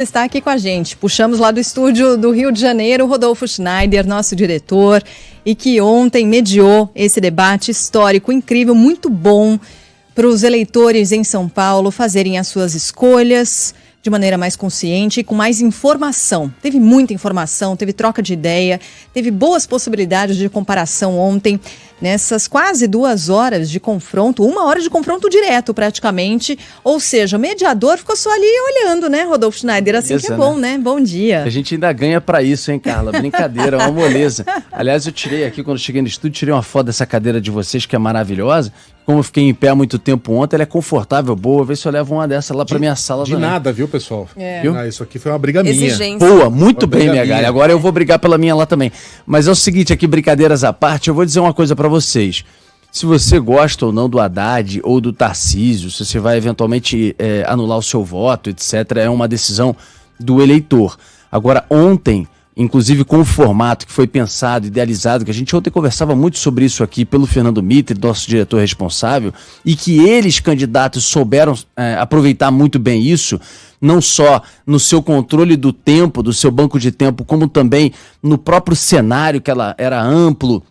Está aqui com a gente. Puxamos lá do estúdio do Rio de Janeiro, Rodolfo Schneider, nosso diretor, e que ontem mediou esse debate histórico incrível, muito bom para os eleitores em São Paulo fazerem as suas escolhas de maneira mais consciente e com mais informação. Teve muita informação, teve troca de ideia, teve boas possibilidades de comparação ontem, nessas quase 2 horas de confronto, 1 hora de confronto direto praticamente, ou seja, o mediador ficou só ali olhando, né, Rodolfo Schneider? Assim que é bom, né? Bom dia. A gente ainda ganha pra isso, hein, Carla? Brincadeira, uma moleza. Aliás, eu tirei aqui, quando cheguei no estúdio, tirei uma foto dessa cadeira de vocês, que é maravilhosa. Como eu fiquei em pé há muito tempo ontem, ela é confortável, boa. Vê se eu levo uma dessa lá pra minha sala de também. Nada, viu, pessoal? Viu? Isso aqui foi uma briga minha. Exigência. Boa, muito bem, minha galera. Agora eu vou brigar pela minha lá também. Mas é o seguinte, aqui, brincadeiras à parte, eu vou dizer uma coisa pra vocês. Se você gosta ou não do Haddad ou do Tarcísio, se você vai eventualmente anular o seu voto, etc., é uma decisão do eleitor. Agora, ontem, inclusive com o formato que foi pensado, idealizado, que a gente ontem conversava muito sobre isso aqui pelo Fernando Mitre, nosso diretor responsável, e que eles, candidatos, souberam aproveitar muito bem isso, não só no seu controle do tempo, do seu banco de tempo, como também no próprio cenário, que ela era amplo.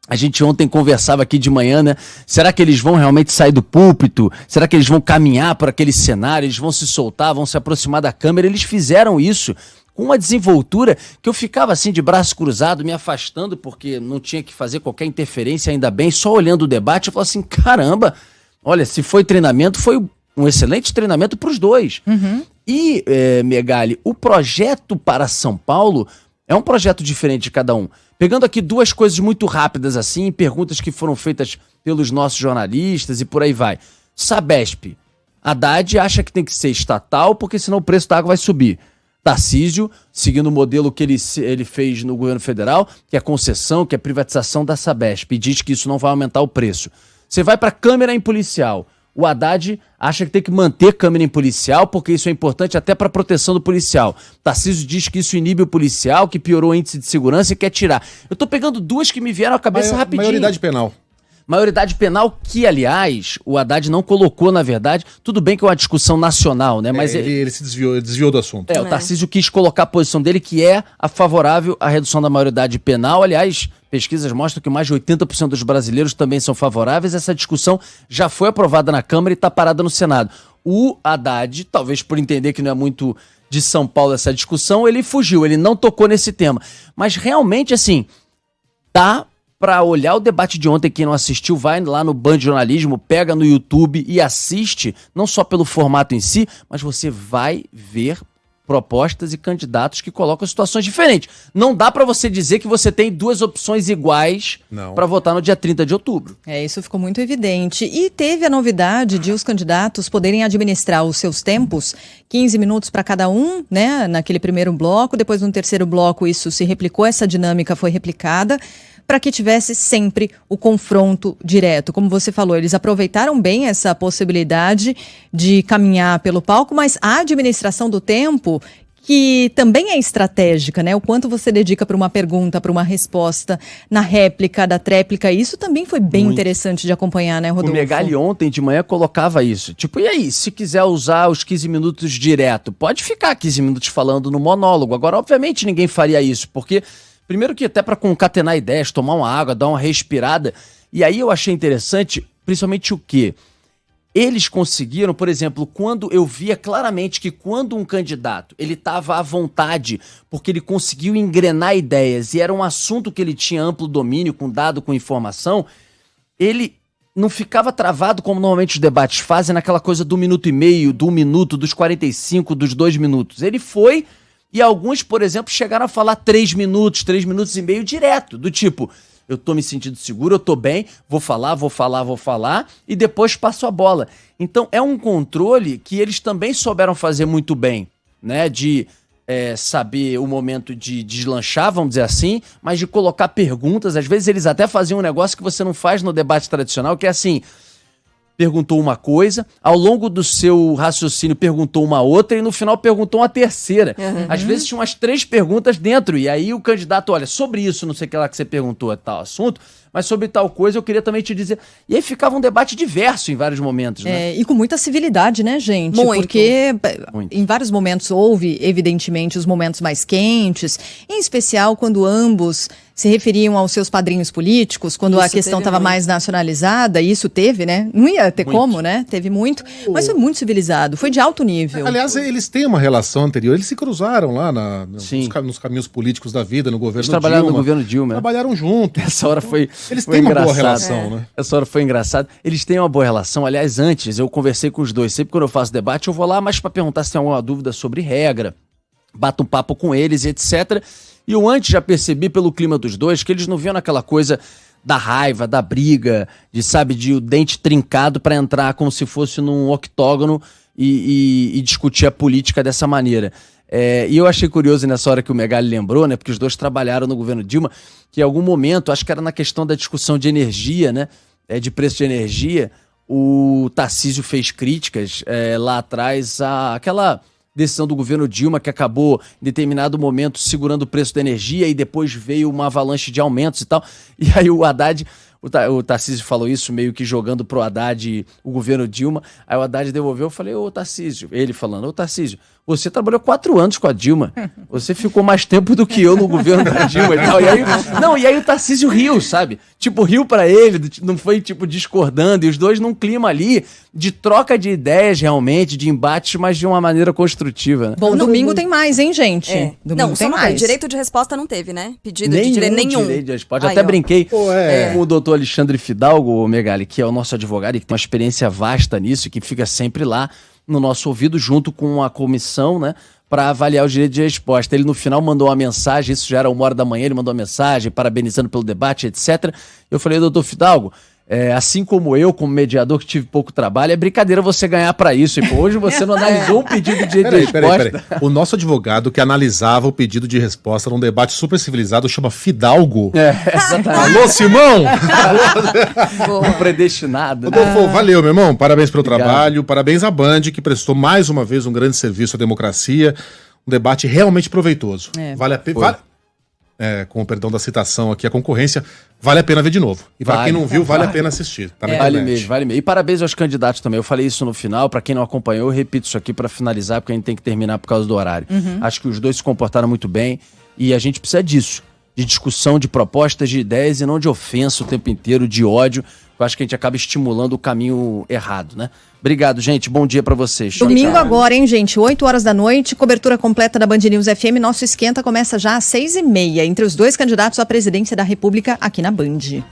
A gente ontem conversava aqui de manhã, né? Será que eles vão realmente sair do púlpito? Será que eles vão caminhar por aquele cenário? Eles vão se soltar, vão se aproximar da câmera? Eles fizeram isso com uma desenvoltura que eu ficava assim de braço cruzado, me afastando, porque não tinha que fazer qualquer interferência, ainda bem, só olhando o debate, eu falo assim, caramba, olha, se foi treinamento, foi um excelente treinamento para os dois. Uhum. E, Megali, o projeto para São Paulo é um projeto diferente de cada um. Pegando aqui 2 coisas muito rápidas assim, perguntas que foram feitas pelos nossos jornalistas e por aí vai. Sabesp, Haddad acha que tem que ser estatal porque senão o preço da água vai subir. Tarcísio, seguindo o modelo que ele fez no governo federal, que é a concessão, que é a privatização da Sabesp, e diz que isso não vai aumentar o preço. Você vai para câmera em policial. O Haddad acha que tem que manter câmera em policial porque isso é importante até para a proteção do policial. Tarcísio diz que isso inibe o policial, que piorou o índice de segurança e quer tirar. Eu tô pegando 2 que me vieram à cabeça rapidinho. Maioridade penal. Maioridade penal que, aliás, o Haddad não colocou, na verdade. Tudo bem que é uma discussão nacional, né? Mas ele se desviou do assunto. o Tarcísio quis colocar a posição dele, que é a favorável à redução da maioridade penal. Aliás, pesquisas mostram que mais de 80% dos brasileiros também são favoráveis. Essa discussão já foi aprovada na Câmara e está parada no Senado. O Haddad, talvez por entender que não é muito de São Paulo essa discussão, ele fugiu, ele não tocou nesse tema. Mas realmente, assim, dá para olhar o debate de ontem, quem não assistiu, vai lá no Band Jornalismo, pega no YouTube e assiste, não só pelo formato em si, mas você vai ver propostas e candidatos que colocam situações diferentes. Não dá para você dizer que você tem 2 opções iguais para votar no dia 30 de outubro. Isso ficou muito evidente. E teve a novidade de os candidatos poderem administrar os seus tempos, 15 minutos para cada um, né, naquele primeiro bloco, depois no terceiro bloco isso se replicou, essa dinâmica foi replicada, para que tivesse sempre o confronto direto. Como você falou, eles aproveitaram bem essa possibilidade de caminhar pelo palco, mas a administração do tempo, que também é estratégica, né? O quanto você dedica para uma pergunta, para uma resposta, na réplica, da tréplica, isso também foi bem interessante de acompanhar, né, Rodolfo? O Megali ontem de manhã colocava isso. Tipo, e aí, se quiser usar os 15 minutos direto, pode ficar 15 minutos falando no monólogo. Agora, obviamente, ninguém faria isso, porque primeiro que até para concatenar ideias, tomar uma água, dar uma respirada. E aí eu achei interessante, principalmente o quê? Eles conseguiram, por exemplo, quando eu via claramente que quando um candidato ele estava à vontade, porque ele conseguiu engrenar ideias e era um assunto que ele tinha amplo domínio, com dado, com informação, ele não ficava travado como normalmente os debates fazem, naquela coisa do 1,5 minuto, do 1 minuto, dos 45, dos 2 minutos. Ele foi... E alguns, por exemplo, chegaram a falar 3 minutos, 3 minutos e meio direto, do tipo, eu tô me sentindo seguro, eu tô bem, vou falar, e depois passo a bola. Então é um controle que eles também souberam fazer muito bem, né, de saber o momento de deslanchar, vamos dizer assim, mas de colocar perguntas. Às vezes eles até faziam um negócio que você não faz no debate tradicional, que é assim... Perguntou uma coisa, ao longo do seu raciocínio perguntou uma outra e no final perguntou uma terceira. Uhum. Às vezes tinha umas 3 perguntas dentro e aí o candidato, olha, sobre isso, não sei o que lá que você perguntou, tal assunto, mas sobre tal coisa eu queria também te dizer. E aí ficava um debate diverso em vários momentos, né? E com muita civilidade, né, gente? Muito. Porque Muito. em vários momentos houve, evidentemente, os momentos mais quentes, em especial quando ambos se referiam aos seus padrinhos políticos, quando a Isso questão teve estava muito. mais nacionalizada, e isso teve, né? Não ia ter Muito. como, né? Teve muito, mas foi muito civilizado, foi de alto nível. Aliás, eles têm uma relação anterior, eles se cruzaram lá Sim. nos caminhos políticos da vida, no governo Eles trabalharam Dilma. no governo Dilma. Trabalharam juntos. Essa hora foi Eles foi têm uma boa engraçado. relação, né? Essa hora foi engraçado. Eles têm uma boa relação. Aliás, antes eu conversei com os dois. Sempre quando eu faço debate, eu vou lá mais para perguntar se tem alguma dúvida sobre regra, bato um papo com eles, etc. E eu antes já percebi pelo clima dos dois que eles não viam naquela coisa da raiva, da briga, de o dente trincado para entrar como se fosse num octógono e discutir a política dessa maneira. E eu achei curioso nessa hora que o Megali lembrou, né? Porque os dois trabalharam no governo Dilma, que em algum momento, acho que era na questão da discussão de energia, né? De preço de energia, o Tarcísio fez críticas lá atrás àquela decisão do governo Dilma que acabou, em determinado momento, segurando o preço da energia e depois veio uma avalanche de aumentos e tal. E aí o Haddad, o Tarcísio falou isso meio que jogando pro Haddad o governo Dilma. Aí o Haddad devolveu, eu falei, ô Tarcísio, ele falando, ô Tarcísio, você trabalhou 4 anos com a Dilma, você ficou mais tempo do que eu no governo da Dilma e tal. E aí o Tarcísio riu, sabe? Tipo, riu pra ele, não foi tipo discordando, e os dois num clima ali de troca de ideias realmente, de embates, mas de uma maneira construtiva, né? Bom, domingo tem mais, hein, gente? Domingo Não, tem só uma coisa, mais. direito de resposta não teve, né? Pedido de direito nenhum. Direito de resposta. Aí, Até ó. brinquei Pô, com o doutor Alexandre Fidalgo, Megali, que é o nosso advogado e que tem uma experiência vasta nisso e que fica sempre lá no nosso ouvido junto com a comissão, né? Para avaliar o direito de resposta. Ele no final mandou uma mensagem, isso já era 1h da manhã, ele mandou uma mensagem parabenizando pelo debate, etc. Eu falei, doutor Fidalgo, assim como eu, como mediador que tive pouco trabalho, é brincadeira você ganhar para isso. E, pô, hoje você não analisou um pedido de direito de resposta. Peraí. O nosso advogado que analisava o pedido de resposta num debate super civilizado chama Fidalgo. Exatamente. Alô, Simão! Um predestinado. Né? Rodolfo, valeu, meu irmão. Parabéns pelo Obrigado. trabalho. Parabéns à Band, que prestou mais uma vez um grande serviço à democracia. Um debate realmente proveitoso. Vale a pena. Com o perdão da citação aqui, a concorrência, vale a pena ver de novo. E para quem não viu, vale a pena assistir. Tá na Vale internet. mesmo, vale mesmo. E parabéns aos candidatos também. Eu falei isso no final, pra quem não acompanhou, eu repito isso aqui pra finalizar, porque a gente tem que terminar por causa do horário. Acho que os dois se comportaram muito bem e a gente precisa disso. De discussão, de propostas, de ideias e não de ofensa o tempo inteiro, de ódio. Eu acho que a gente acaba estimulando o caminho errado, né? Obrigado, gente. Bom dia pra vocês. Tchau, Domingo tchau. agora, hein, gente? 8h da noite, cobertura completa da Band News FM. Nosso esquenta começa já às 6h30, entre os dois candidatos à presidência da República aqui na Band.